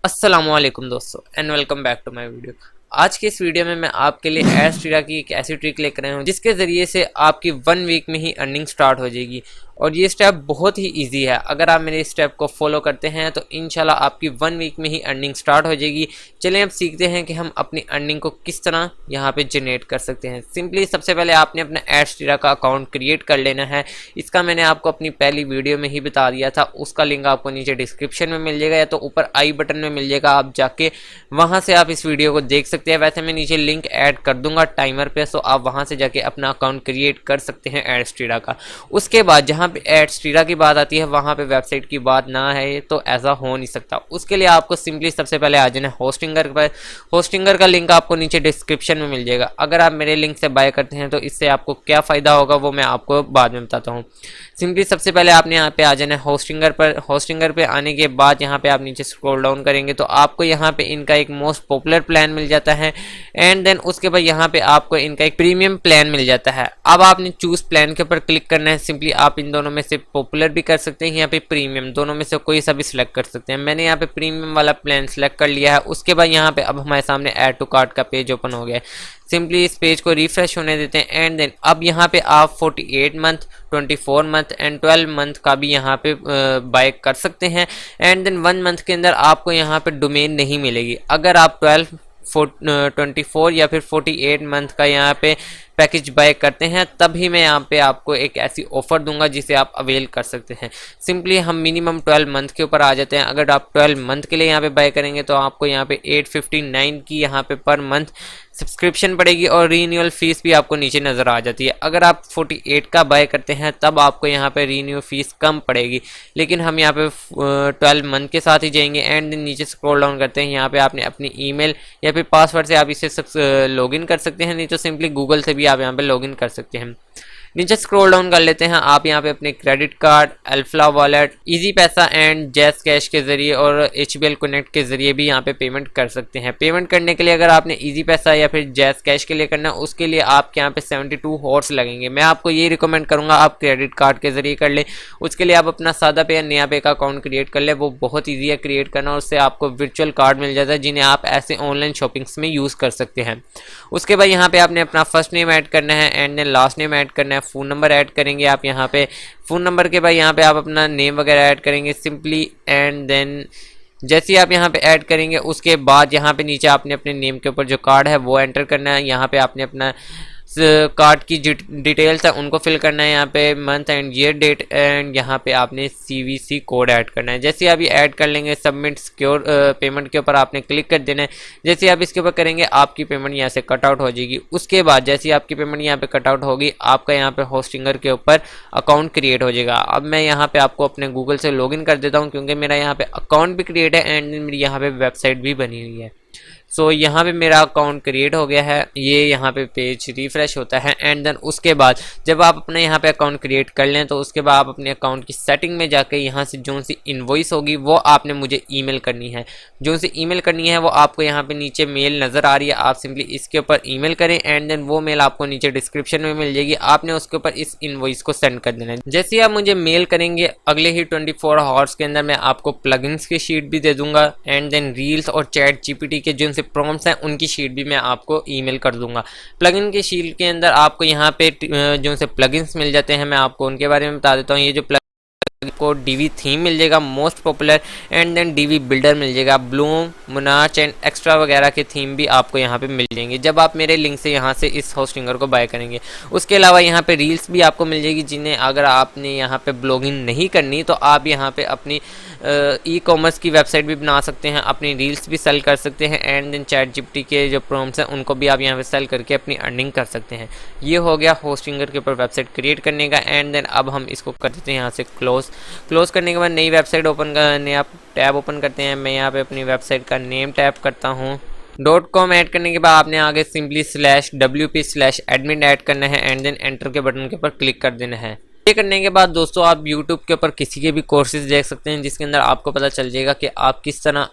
अस्सलामुअलैकुम दोस्तों and welcome back to my video. आज के इस वीडियो में मैं आपके लिए एडस्ट्रीरा की एक ऐसी ट्रिक लेकर आया हूँ जिसके ज़रिए से आपकी 1 वीक में ही अर्निंग स्टार्ट हो जाएगी। और ये स्टेप बहुत ही इजी है। अगर आप मेरे स्टेप को फॉलो करते हैं तो इंशाल्लाह आपकी 1 वीक में ही अर्निंग स्टार्ट हो जाएगी। चलें अब सीखते हैं कि हम अपनी अर्निंग को किस तरह यहाँ पे जनरेट कर सकते हैं। सिंपली सबसे पहले आपने अपना एडस्ट्रीरा का अकाउंट क्रिएट कर लेना है। इसका मैंने आपको अपनी पहली वीडियो में ही बता दिया था, उसका लिंक आपको नीचे डिस्क्रिप्शन में मिल जाएगा या तो ऊपर आई बटन में मिल जाएगा। आप जाके वहाँ से आप इस वीडियो को देख सकते हैं। वैसे मैं नीचे लिंक ऐड कर दूंगा टाइमर पे, सो आप वहाँ से जाके अपना अकाउंट क्रिएट कर सकते हैं एडस्ट्रीरा का। उसके बाद जहाँ पे एडस्ट्रीरा की बात आती है वहाँ पे वेबसाइट की बात ना है तो ऐसा हो नहीं सकता। उसके लिए आपको सिंपली सबसे पहले आ जाना होस्टिंगर पर। होस्टिंगर का लिंक आपको नीचे डिस्क्रिप्शन में मिल जाएगा। अगर आप मेरे लिंक से बाय करते हैं तो इससे आपको क्या फ़ायदा होगा वो मैं आपको बाद में बताता हूँ। सिंपली सबसे पहले आपने यहाँ पे आ जाना है होस्टिंगर पर। होस्टिंगर पे आने के बाद यहाँ पे आप नीचे स्क्रॉल डाउन करेंगे तो आपको यहाँ पे इनका एक मोस्ट पॉपुलर प्लान मिल जाता है एंड देन उसके बाद यहाँ पे आपको इनका एक प्रीमियम प्लान मिल जाता है। अब आपने चूज प्लान के ऊपर क्लिक करना है। सिंपली आप इन दोनों में से पॉपुलर भी कर सकते हैं, यहाँ पे प्रीमियम, दोनों में से कोई सा भी सिलेक्ट कर सकते हैं। मैंने यहाँ पे प्रीमियम वाला प्लान सेलेक्ट कर लिया है। उसके बाद यहाँ पे अब हमारे सामने ऐड टू कार्ट का पेज ओपन हो गया है। सिंपली इस पेज को रिफ्रेश होने देते हैं एंड देन अब यहाँ पे आप 48 मंथ, 24 मंथ एंड 12 मंथ का भी यहाँ पे बाय कर सकते हैं। एंड देन 1 मंथ के अंदर आपको यहाँ पे डोमेन नहीं मिलेगी। अगर आप 24 या फिर 48 मंथ का यहाँ पे पैकेज बाय करते हैं तभी मैं यहाँ पे आपको एक ऐसी ऑफर दूंगा जिसे आप अवेल कर सकते हैं। सिंपली हम मिनिमम 12 मंथ के ऊपर आ जाते हैं। अगर आप 12 मंथ के लिए यहाँ पे बाय करेंगे तो आपको यहाँ पे 859 की यहाँ पे पर मंथ सब्सक्रिप्शन पड़ेगी और रीन्यूअल फीस भी आपको नीचे नज़र आ जाती है। अगर आप 48 का बाय करते हैं तब आपको यहाँ पे रीन्यू फीस कम पड़ेगी, लेकिन हम यहाँ पे 12 मंथ के साथ ही जाएंगे एंड नीचे स्क्रॉल डाउन करते हैं। यहाँ पे आपने अपनी ईमेल या फिर पासवर्ड से आप इसे लॉगिन कर सकते हैं, नहीं तो सिंपली गूगल से भी आप यहाँ पे लॉगिन कर सकते हैं। नीचे स्क्रॉल डाउन कर लेते हैं। आप यहाँ पे अपने credit card, Alfalah wallet, easy पैसा एंड जैस कैश के जरिए और HBL कनेक्ट के जरिए भी यहाँ पे पेमेंट कर सकते हैं। पेमेंट करने के लिए अगर आपने इजी पैसा या फिर जैस कैश के लिए करना है उसके लिए आपके यहाँ पे 72 हॉर्स लगेंगे। मैं आपको ये रिकमेंड करूँगा आप क्रेडिट कार्ड के जरिए कर लें। उसके लिए आप अपना सादा पे या नया पे का अकाउंट क्रिएट कर ले, वो बहुत ईजी है क्रिएट करना। उससे आपको वर्चुअल कार्ड मिल जाता है जिन्हें आप ऐसे ऑनलाइन शॉपिंग्स में यूज़ कर सकते हैं। उसके बाद यहाँ पे आपने अपना फर्स्ट नेम ऐड करना है and then last name add करना है। फ़ोन नंबर ऐड करेंगे आप यहाँ पे। फ़ोन नंबर के बाद यहाँ पे आप अपना नेम वगैरह ऐड करेंगे सिंपली एंड देन जैसे ही आप यहाँ पे ऐड करेंगे उसके बाद यहाँ पे नीचे आपने अपने नेम के ऊपर जो कार्ड है वो एंटर करना है। यहाँ पे आपने अपना कार्ड की डिटेल्स है उनको फिल करना है। यहाँ पे month and year date and यहाँ पे आपने CVC कोड ऐड करना है। जैसे आप ये ऐड कर लेंगे सबमिट सिक्योर पेमेंट के ऊपर आपने क्लिक कर देना है। जैसे आप इसके ऊपर करेंगे आपकी पेमेंट यहाँ से कट आउट हो जाएगी। उसके बाद जैसे ही आपकी पेमेंट यहाँ पे कट आउट होगी आपका यहाँ पे होस्टिंगर के ऊपर अकाउंट क्रिएट हो जाएगा। अब मैं यहाँ पे आपको अपने गूगल से लॉगिन कर देता हूँ क्योंकि मेरा यहाँ पे अकाउंट भी क्रिएट है एंड मेरी यहाँ पे वेबसाइट भी बनी हुई है। सो यहाँ पे मेरा अकाउंट क्रिएट हो गया है। ये यहाँ पे पेज रिफ्रेश होता है एंड देन उसके बाद जब आप अपने यहाँ पे अकाउंट क्रिएट कर लें तो उसके बाद आप अपने अकाउंट की सेटिंग में जाके यहाँ से जो सी इनवॉइस होगी वो आपने मुझे ईमेल करनी है। जो सी ईमेल करनी है वो आपको यहाँ पे नीचे मेल नज़र आ रही है। आप सिंपली इसके ऊपर ईमेल करें एंड देन वो मेल आपको नीचे डिस्क्रिप्शन में मिल जाएगी। आपने उसके ऊपर इस इनवॉइस को सेंड कर देना है। जैसे ही आप मुझे मेल करेंगे अगले ही 24 आवर्स के अंदर मैं आपको प्लगइन्स की शीट भी दे दूंगा एंड देन रील्स और चैट GPT के जो प्रॉम्प्ट्स हैं उनकी शीट भी मैं आपको ईमेल कर दूंगा। प्लगइन की शीट के अंदर आपको यहाँ पे जो से प्लगइन्स मिल जाते हैं मैं आपको उनके बारे में बता देता हूँ। ये जो को DV थीम मिल जाएगा most popular and then DV builder मिल जाएगा, ब्लूम, मोनार्च एंड एक्स्ट्रा वगैरह के थीम भी आपको यहाँ पे मिल जाएंगे जब आप मेरे लिंक से यहाँ से इस होस्टिंगर को बाय करेंगे। उसके अलावा यहाँ पे रील्स भी आपको मिल जाएगी जिन्हें अगर आपने यहाँ पे ब्लॉगिंग नहीं करनी तो आप यहाँ पे अपनी ई-कॉमर्स की वेबसाइट भी बना सकते हैं, अपनी रील्स भी सेल कर सकते हैं एंड देन चैट GPT के जो प्रॉम्प्ट्स हैं उनको भी आप यहाँ पे सेल करके अपनी अर्निंग कर सकते हैं। ये हो गया होस्टिंगर के ऊपर वेबसाइट क्रिएट करने का एंड देन अब हम इसको कर देते हैं यहाँ से क्लोज करने के बाद नई वेबसाइट ओपन करने आप टैब ओपन करते हैं। मैं यहाँ पे अपनी वेबसाइट का नेम टैप करता हूँ। .com ऐड करने के बाद आपने आगे सिंपली /WP/admin ऐड करना है एंड देन एंटर के बटन के ऊपर क्लिक कर देना है। ये करने के बाद दोस्तों आप YouTube के ऊपर किसी के भी कोर्सेज देख सकते हैं, जिसके अंदर आपको पता चल जाएगा कि आप किस तरह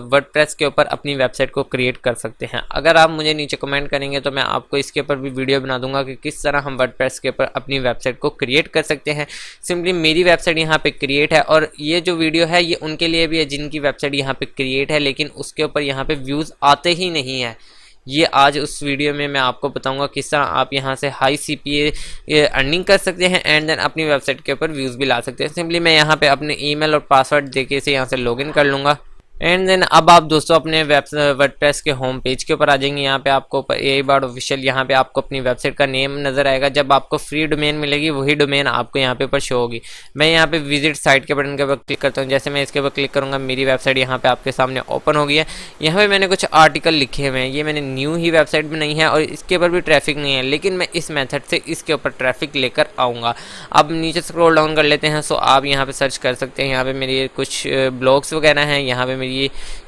वर्डप्रेस के ऊपर अपनी वेबसाइट को क्रिएट कर सकते हैं। अगर आप मुझे नीचे कमेंट करेंगे तो मैं आपको इसके ऊपर भी वीडियो बना दूंगा कि किस तरह हम वर्डप्रेस के ऊपर अपनी वेबसाइट को क्रिएट कर सकते हैं। सिंपली मेरी वेबसाइट यहाँ पे क्रिएट है, और ये जो वीडियो है ये उनके लिए भी है जिनकी वेबसाइट यहाँ पे क्रिएट है लेकिन उसके ऊपर यहाँ पे व्यूज़ आते ही नहीं है। ये आज उस वीडियो में मैं आपको बताऊंगा किस तरह आप यहाँ से हाई CPA अर्निंग कर सकते हैं एंड देन अपनी वेबसाइट के ऊपर व्यूज़ भी ला सकते हैं। सिंपली मैं यहाँ पे अपने ईमेल और पासवर्ड देके से यहाँ से लॉगिन कर लूँगा एंड देन अब आप दोस्तों अपने वर्डप्रेस के होम पेज के ऊपर आ जाएंगे। यहाँ पे आपको AI बार्ड ऑफिशियल, यहाँ पे आपको अपनी वेबसाइट का नेम नज़र आएगा। जब आपको फ्री डोमेन मिलेगी वही डोमेन आपको यहाँ पे ऊपर शो होगी। मैं यहाँ पे विजिट साइट के बटन के ऊपर क्लिक करता हूँ। जैसे मैं इसके ऊपर क्लिक करूँगा मेरी वेबसाइट यहाँ पे आपके सामने ओपन हो गई है। यहाँ पे मैंने कुछ आर्टिकल लिखे हुए हैं, ये मैंने न्यू ही वेबसाइट बनाई है और इसके ऊपर भी ट्रैफिक नहीं है, लेकिन मैं इस मेथड से इसके ऊपर ट्रैफिक लेकर आऊँगा। अब नीचे स्क्रॉल डाउन कर लेते हैं। सो आप यहाँ पे सर्च कर सकते हैं। यहाँ पे मेरी कुछ ब्लॉग्स वगैरह हैं, यहाँ पे मेरी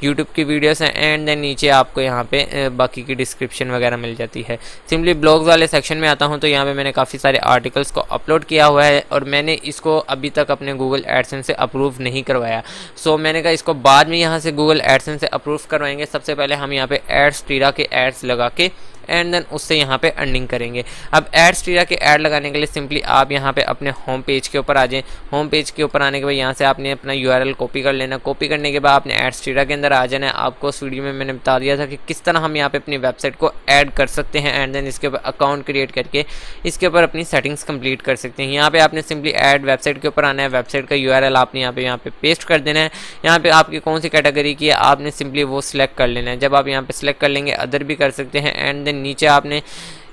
यूट्यूब की वीडियोस हैं एंड देन नीचे आपको यहाँ पे बाकी की डिस्क्रिप्शन वगैरह मिल जाती है। सिंपली ब्लॉग्स वाले सेक्शन में आता हूँ तो यहाँ पे मैंने काफ़ी सारे आर्टिकल्स को अपलोड किया हुआ है और मैंने इसको अभी तक अपने गूगल एडसेंस से अप्रूव नहीं करवाया। सो मैंने कहा इसको बाद में यहाँ से गूगल एडसेंस से अप्रूव करवाएंगे। सबसे पहले हम यहाँ पे एड्सटीरा के एड्स लगा के एंड देन उससे यहाँ पे अर्निंग करेंगे। अब एड्सटीरा के ऐड लगाने के लिए सिंपली आप यहाँ पे अपने होम पेज के ऊपर आ जाएं। होम पेज के ऊपर आने के बाद यहाँ से आपने अपना URL कॉपी कर लेना। कॉपी करने के बाद आपने एड्सटीरा के अंदर आ जाना है। आपको उस वीडियो में मैंने बता दिया था कि किस तरह हम यहाँ पे अपनी वेबसाइट को ऐड कर सकते हैं एंड देन इसके ऊपर अकाउंट क्रिएट करके इसके ऊपर अपनी सेटिंग्स कंप्लीट कर सकते हैं। यहाँ पे आपने सिंपली ऐड वेबसाइट के ऊपर आना है। वेबसाइट का URL आपने यहाँ पे पेस्ट कर देना है। यहाँ पे आपकी कौन सी कैटेगरी की है आपने सिंपली वो सिलेक्ट कर लेना है। जब आप यहाँ पे सिलेक्ट कर लेंगे अदर भी कर सकते हैं एंड देन नीचे आपने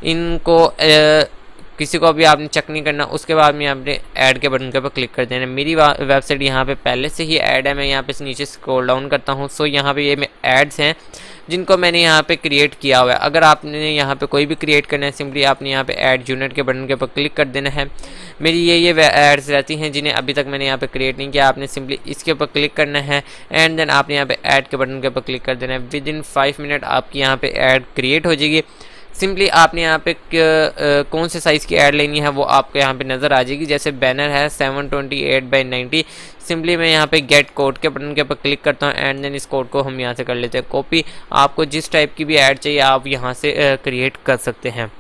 इनको किसी को भी आपने चेक नहीं करना। उसके बाद में आपने ऐड के बटन के ऊपर क्लिक कर देना। मेरी वेबसाइट यहाँ पे पहले से ही ऐड है। मैं यहाँ पे नीचे स्क्रॉल डाउन करता हूँ। सो यहाँ पे ये एड्स हैं जिनको मैंने यहाँ पे क्रिएट किया हुआ है। अगर आपने यहाँ पे कोई भी क्रिएट करना है सिंपली आपने यहाँ पे ऐड यूनिट के बटन के ऊपर क्लिक कर देना है। मेरी ये एड्स रहती हैं जिन्हें अभी तक मैंने यहाँ पे क्रिएट नहीं किया। आपने सिंपली इसके ऊपर क्लिक करना है एंड देन आपने यहाँ पे ऐड के बटन के ऊपर क्लिक कर देना है। विद इन 5 मिनट आपकी यहाँ पे ऐड क्रिएट हो जाएगी। सिंपली आपने यहाँ पे कौन से साइज़ की ऐड लेनी है वो आपको यहाँ पे नज़र आ जाएगी। जैसे बैनर है 728x90। सिंपली मैं यहाँ पे गेट कोड के बटन के ऊपर क्लिक करता हूँ एंड देन इस कोड को हम यहाँ से कर लेते हैं कॉपी। आपको जिस टाइप की भी ऐड चाहिए आप यहाँ से क्रिएट कर सकते हैं।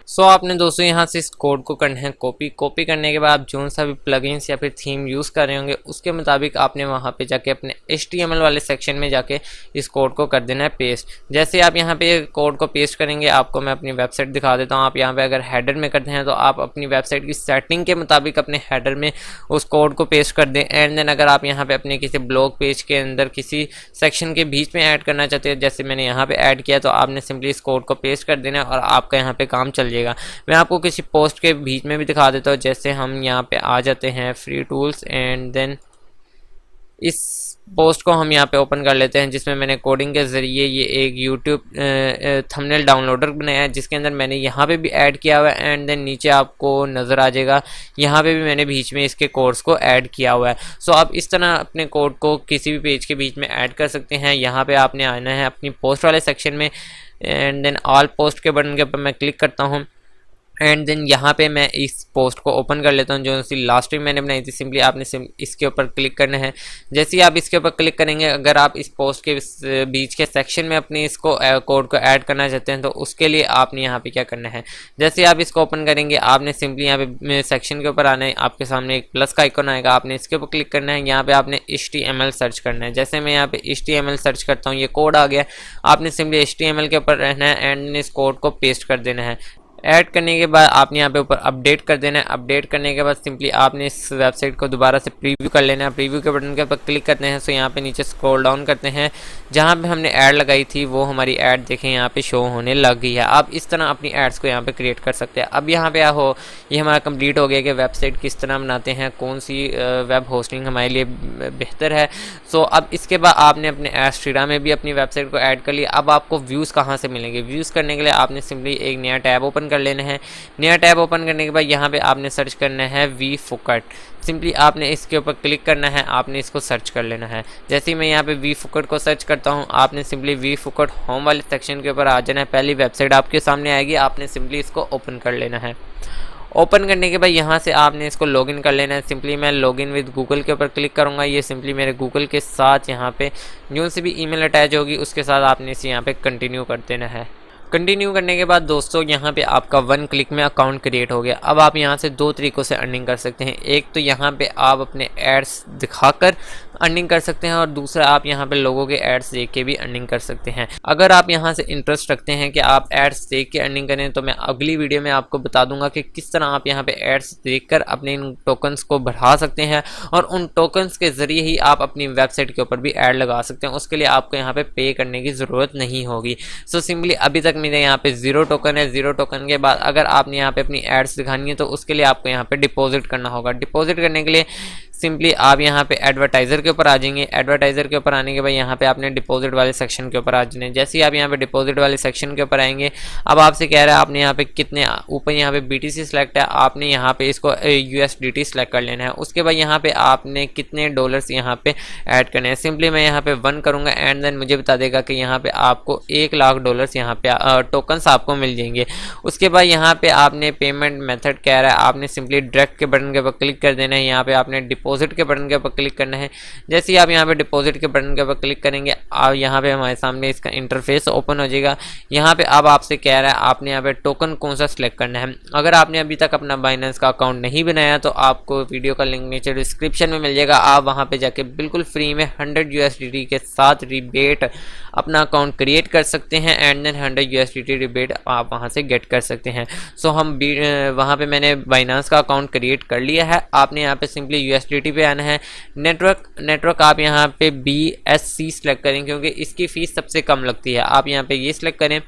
सो आपने दोस्तों यहाँ से इस कोड को करना है कॉपी करने के बाद आप जो सा भी प्लगइन्स या फिर थीम यूज़ कर रहे होंगे उसके मुताबिक आपने वहाँ पे जाके अपने HTML वाले सेक्शन में जाके इस कोड को कर देना है पेस्ट। जैसे आप यहाँ पे कोड को पेस्ट करेंगे आपको मैं अपनी वेबसाइट दिखा देता हूँ। आप यहाँ पे अगर हेडर में करते हैं तो आप अपनी वेबसाइट की सेटिंग के मुताबिक अपने हेडर में उस कोड को पेस्ट कर दें एंड देन अगर आप यहाँ पे अपने किसी ब्लॉग पेज के अंदर किसी सेक्शन के बीच में ऐड करना चाहते हैं जैसे मैंने यहाँ पे ऐड किया तो आपने सिंपली इस कोड को पेस्ट कर देना और आपका यहाँ पे काम चल जाएगा। मैं आपको किसी पोस्ट के बीच में भी दिखा देता हूँ। जैसे हम यहाँ पे आ जाते हैं फ्री टूल्स एंड देन इस पोस्ट को हम यहाँ पे ओपन कर लेते हैं जिसमें मैंने कोडिंग के ज़रिए ये एक यूट्यूब थंबनेल डाउनलोडर बनाया है जिसके अंदर मैंने यहाँ पे भी ऐड किया हुआ है एंड देन नीचे आपको नज़र आ जाएगा यहाँ पे भी मैंने बीच में इसके कोड्स को ऐड किया हुआ है। सो आप इस तरह अपने कोड को किसी भी पेज के बीच में ऐड कर सकते हैं। यहाँ पे आपने आना है अपनी पोस्ट वाले सेक्शन में एंड देन ऑल पोस्ट के बटन के ऊपर मैं क्लिक करता हूँ एंड देन यहाँ पे मैं इस पोस्ट को ओपन कर लेता हूँ जो सी लास्ट टाइम मैंने बनाई थी। सिंपली आपने इसके ऊपर क्लिक करना है। जैसे ही आप इसके ऊपर क्लिक करेंगे अगर आप इस पोस्ट के बीच के सेक्शन में अपने इसको कोड को ऐड करना चाहते हैं तो उसके लिए आपने यहाँ पे क्या करना है, जैसे आप इसको ओपन करेंगे आपने सिंपली यहाँ पे सेक्शन के ऊपर आना है। आपके सामने एक प्लस का आइकन आएगा, आपने इसके ऊपर क्लिक करना है। यहाँ पे आपने HTML सर्च करना है। जैसे मैं यहाँ पे HTML सर्च करता हूँ ये कोड आ गया। आपने सिंपली HTML के ऊपर रहना है एंड इस कोड को पेस्ट कर देना है। ऐड करने के बाद आपने यहाँ पे ऊपर अपडेट कर देना है। अपडेट करने के बाद सिंपली आपने इस वेबसाइट को दोबारा से प्रीव्यू कर लेना है। प्रीव्यू के बटन के ऊपर क्लिक करते हैं। सो यहाँ पे नीचे स्क्रॉल डाउन करते हैं, जहाँ पे हमने ऐड लगाई थी वो हमारी ऐड देखें यहाँ पे शो होने लग गई है। आप इस तरह अपनी एड्स को यहाँ पे क्रिएट कर सकते हैं। अब यहाँ पे ये हमारा कंप्लीट हो गया कि वेबसाइट किस तरह बनाते हैं, कौन सी वेब होस्टिंग हमारे लिए बेहतर है। सो अब इसके बाद आपने अपने एड्सटीरा में भी अपनी वेबसाइट को ऐड कर लिया। अब आपको व्यूज़ कहाँ से मिलेंगे? व्यूज़ करने के लिए आपने सिंपली एक नया टैब ओपन कर लेना है। नया टैब ओपन करने के बाद यहाँ पे आपने सर्च करना है वीफोकट। सिंपली आपने इसके ऊपर क्लिक करना है, आपने इसको सर्च कर लेना है। जैसे ही मैं यहाँ पे वीफोकट को सर्च करता हूँ आपने सिंपली वीफोकट होम वाले सेक्शन के ऊपर आ जाना है। पहली वेबसाइट आपके सामने आएगी, आपने सिंपली इसको ओपन कर लेना है। ओपन करने के बाद यहाँ से आपने इसको लॉगिन कर लेना है। सिंपली मैं लॉगिन विद गूगल के ऊपर क्लिक करूँगा। ये सिंपली मेरे गूगल के साथ यहाँ पे जो सी भी ईमेल अटैच होगी उसके साथ आपने इसे यहाँ पे कंटिन्यू कर देना है। कंटिन्यू करने के बाद दोस्तों यहाँ पे आपका 1 क्लिक में अकाउंट क्रिएट हो गया। अब आप यहाँ से 2 तरीक़ों से अर्निंग कर सकते हैं। एक तो यहाँ पे आप अपने एड्स दिखाकर अर्निंग कर सकते हैं और दूसरा आप यहाँ पे लोगों के एड्स देख के भी अर्निंग कर सकते हैं। अगर आप यहाँ से इंटरेस्ट रखते हैं कि आप एड्स देख के अर्निंग करें तो मैं अगली वीडियो में आपको बता दूंगा कि किस तरह आप यहाँ पे एड्स देखकर अपने इन टोकन्स को बढ़ा सकते हैं और उन टोकन्स के ज़रिए ही आप अपनी वेबसाइट के ऊपर भी ऐड लगा सकते हैं। उसके लिए आपको यहाँ पे पे करने की ज़रूरत नहीं होगी। सो सिंपली अभी तक मेरे यहाँ पे 0 टोकन है। 0 टोकन के बाद अगर आपने यहाँ पे अपनी एड्स दिखानी है तो उसके लिए आपको यहाँ पे डिपॉजिट करना होगा। डिपॉजिट करने के लिए सिंपली आप यहाँ पे एडवर्टाइज़र के ऊपर आ जाएंगे। एडवर्टाइज़र के ऊपर आने के बाद यहाँ पे आपने डिपॉजिट वाले सेक्शन के ऊपर आ जाना है। जैसे ही आप यहाँ पे डिपॉजिट वाले सेक्शन के ऊपर आएंगे, अब आपसे कह रहा है आपने यहाँ पे कितने, ऊपर यहाँ पे BTC सिलेक्ट है, आपने यहाँ पे इसको USDT सिलेक्ट कर लेना है। उसके बाद यहाँ पे आपने कितने डॉलर्स यहाँ पे ऐड करने हैं। सिंपली मैं यहाँ पे 1 करूँगा एंड देन मुझे बता देगा कि यहाँ पे आपको 1 लाख डॉलर्स यहाँ पे टोकन्स आपको मिल जाएंगे। उसके बाद यहाँ पे आपने पेमेंट मेथड कह रहा है, आपने सिंपली डायरेक्ट के बटन के ऊपर क्लिक कर देना है। यहाँ पे आपने डिपॉजिट के बटन के ऊपर क्लिक करना है। जैसे ही आप यहाँ पे डिपॉजिट के बटन के ऊपर क्लिक करेंगे, आप यहाँ पे हमारे सामने इसका इंटरफेस ओपन हो जाएगा। यहाँ पे अब आपसे कह रहा है आपने यहाँ पे टोकन कौन सा सिलेक्ट करना है। अगर आपने अभी तक अपना बाइनेंस का अकाउंट नहीं बनाया तो आपको वीडियो का लिंक नीचे डिस्क्रिप्शन में मिल जाएगा। आप वहाँ पे जाके बिल्कुल फ्री में 100 USDT के साथ रिबेट अपना अकाउंट क्रिएट कर सकते हैं एंड देन 100 USDT रिबेट आप वहाँ से गेट कर सकते हैं। सो हम वहाँ पे मैंने बाइनेंस का अकाउंट क्रिएट कर लिया है। आपने यहाँ पे सिंपली USDT पे आना है। नेटवर्क आप यहाँ पे BSC सेलेक्ट करें क्योंकि इसकी फ़ीस सबसे कम लगती है। आप यहाँ पे ये सिलेक्ट करें।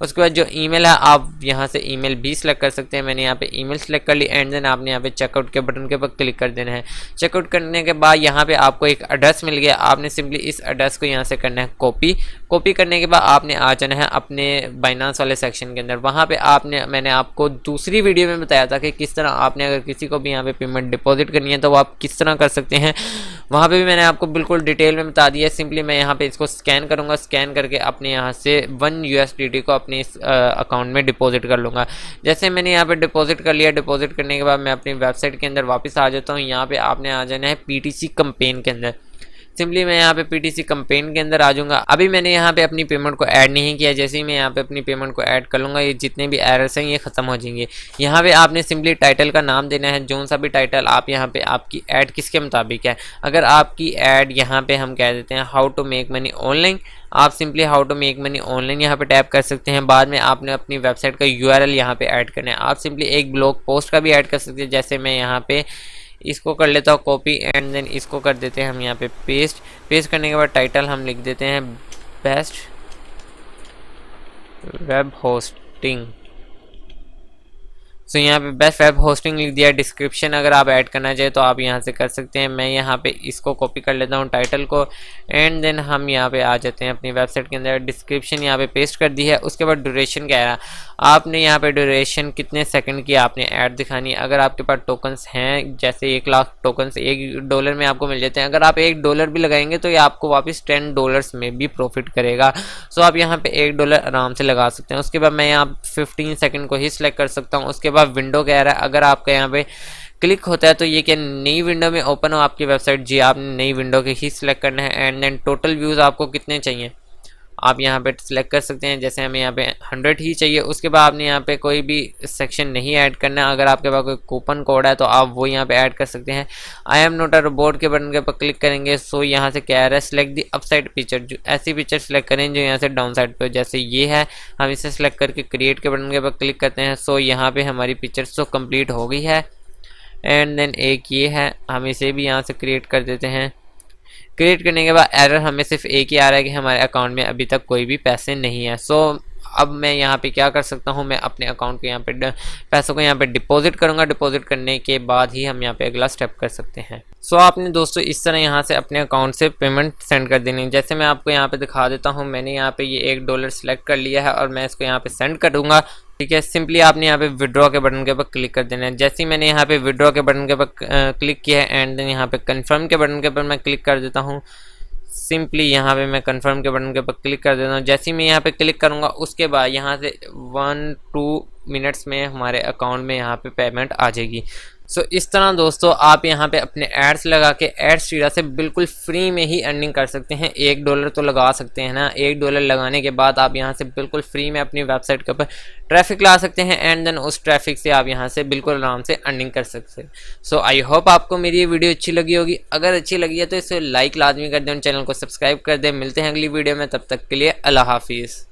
उसके बाद जो ईमेल है आप यहाँ से ईमेल भी सिलेक्ट कर सकते हैं। मैंने यहाँ पे ईमेल सेलेक्ट कर ली एंड देन आपने यहाँ पे चेकआउट के बटन के ऊपर क्लिक कर देना है। चेकआउट करने के बाद यहाँ पे आपको एक एड्रेस मिल गया। आपने सिंपली इस एड्रेस को यहाँ से करना है कॉपी करने के बाद आपने आ जाना है अपने बाइनेंस वाले सेक्शन के अंदर। वहाँ पे मैंने आपको दूसरी वीडियो में बताया था कि किस तरह आपने अगर किसी को भी यहाँ पे पेमेंट डिपॉजिट करनी है तो आप किस तरह कर सकते हैं। वहाँ पे भी मैंने आपको बिल्कुल डिटेल में बता दिया है। सिंपली मैं यहाँ पे इसको स्कैन करूँगा। स्कैन करके अपने यहाँ से 1 USDT को अपने इस अकाउंट में डिपॉजिट कर लूँगा। जैसे मैंने यहाँ पे डिपॉजिट कर लिया। डिपॉजिट करने के बाद मैं अपनी वेबसाइट के अंदर वापस आ जाता हूँ। यहाँ पे आपने आ जाना है PTC कैंपेन के अंदर। सिंपली मैं यहाँ पे PTC कैंपेन के अंदर आ जाऊँगा। अभी मैंने यहाँ पे अपनी पेमेंट को ऐड नहीं किया। जैसे ही मैं यहाँ पे अपनी पेमेंट को ऐड कर लूँगा, ये जितने भी एरर्स हैं ये ख़त्म हो जाएंगे। यहाँ पे आपने सिंपली टाइटल का नाम देना है, जो सा भी टाइटल आप यहाँ पे आपकी ऐड किसके मुताबिक है। अगर आपकी ऐड यहाँ पे हम कह देते हैं how to make money online, आप simply how to make money online यहाँ पे टैप कर सकते हैं। बाद में आपने अपनी वेबसाइट का URL यहाँ पे ऐड करना है। आप सिंपली एक ब्लॉग पोस्ट का भी ऐड कर सकते हैं। जैसे मैं यहाँ पे इसको कर लेता हूँ कॉपी एंड देन इसको कर देते हैं हम यहाँ पे पेस्ट करने के बाद टाइटल हम लिख देते हैं बेस्ट वेब होस्टिंग। सो यहाँ पे बेस्ट वेब होस्टिंग लिख दिया। डिस्क्रिप्शन अगर आप ऐड करना चाहें तो आप यहाँ से कर सकते हैं। मैं यहाँ पे इसको कॉपी कर लेता हूँ टाइटल को एंड देन हम यहाँ पे आ जाते हैं अपनी वेबसाइट के अंदर। डिस्क्रिप्शन यहाँ पे पेस्ट कर दी है। उसके बाद ड्यूरेशन कह रहा है आपने यहाँ पे ड्यूरेशन कितने सेकंड की आपने ऐड दिखानी है। अगर आपके पास टोकन्स हैं, जैसे 1 लाख टोकन्स $1 में आपको मिल जाते हैं। अगर आप $1 भी लगाएंगे तो ये आपको वापस $10 में भी प्रॉफिट करेगा। सो आप यहाँ पे $1 आराम से लगा सकते हैं। उसके बाद मैं यहाँ 15 सेकंड को ही सिलेक्ट कर सकता हूँ। उसके बाद विंडो कह रहा है अगर आपका यहाँ पे क्लिक होता है तो ये क्या नई विंडो में ओपन हो आपकी वेबसाइट। जी आपने नई विंडो के ही सिलेक्ट करना है एंड देन टोटल व्यूज़ आपको कितने चाहिए आप यहाँ पे सिलेक्ट कर सकते हैं। जैसे हमें यहाँ पे 100 ही चाहिए। उसके बाद आपने यहाँ पे कोई भी सेक्शन नहीं ऐड करना। अगर आपके पास कोई कूपन कोड है तो आप वो यहाँ पे ऐड कर सकते हैं। I am not a robot के बटन के ऊपर क्लिक करेंगे। सो यहाँ से कह रहा है सिलेक्ट दी अपसाइड पिक्चर, जो ऐसी पिक्चर सेलेक्ट करें जो यहाँ से डाउन साइड पे, जैसे ये है। हम इसे सेलेक्ट करके क्रिएट के बटन के ऊपर क्लिक करते हैं। सो यहाँ पे हमारी पिक्चर तो कंप्लीट हो गई है एंड देन एक ये है, हम इसे भी यहाँ से क्रिएट कर देते हैं। क्रिएट करने के बाद एरर हमें सिर्फ एक ही आ रहा है कि हमारे अकाउंट में अभी तक कोई भी पैसे नहीं है। सो अब मैं यहाँ पे क्या कर सकता हूँ, मैं अपने अकाउंट को यहाँ पे पैसों को यहाँ पे डिपॉजिट करूँगा। डिपॉजिट करने के बाद ही हम यहाँ पे अगला स्टेप कर सकते हैं। सो आपने दोस्तों इस तरह यहाँ से अपने अकाउंट से पेमेंट सेंड कर देनी है। जैसे मैं आपको यहाँ पे दिखा देता हूँ, मैंने यहाँ पे ये $1 सेलेक्ट कर लिया है और मैं इसको यहाँ पे सेंड कर दूँगा। ठीक है, सिंपली आपने यहाँ पे विड्रॉ के बटन के ऊपर क्लिक कर देना है। जैसे ही मैंने यहाँ पे विड्रॉ के बटन के ऊपर क्लिक किया है एंड देन यहाँ पे कंफर्म के बटन के ऊपर मैं क्लिक कर देता हूँ। सिंपली यहाँ पे मैं कंफर्म के बटन के ऊपर क्लिक कर देता हूँ। जैसे ही मैं यहाँ पे क्लिक करूँगा उसके बाद यहाँ से 1-2 मिनट्स में हमारे अकाउंट में यहाँ पे पेमेंट आ जाएगी। सो इस तरह दोस्तों आप यहाँ पे अपने एड्स लगा के एड्सटीरा से बिल्कुल फ्री में ही अर्निंग कर सकते हैं। $1 तो लगा सकते हैं ना, $1 लगाने के बाद आप यहाँ से बिल्कुल फ्री में अपनी वेबसाइट के ऊपर ट्रैफिक ला सकते हैं एंड देन उस ट्रैफिक से आप यहाँ से बिल्कुल आराम से अर्निंग कर सकते हैं। सो आई होप आपको मेरी ये वीडियो अच्छी लगी होगी। अगर अच्छी लगी है तो इसे लाइक लाजमी कर दें, चैनल को सब्सक्राइब कर दें। मिलते हैं अगली वीडियो में, तब तक के लिए अल्लाह हाफिज़।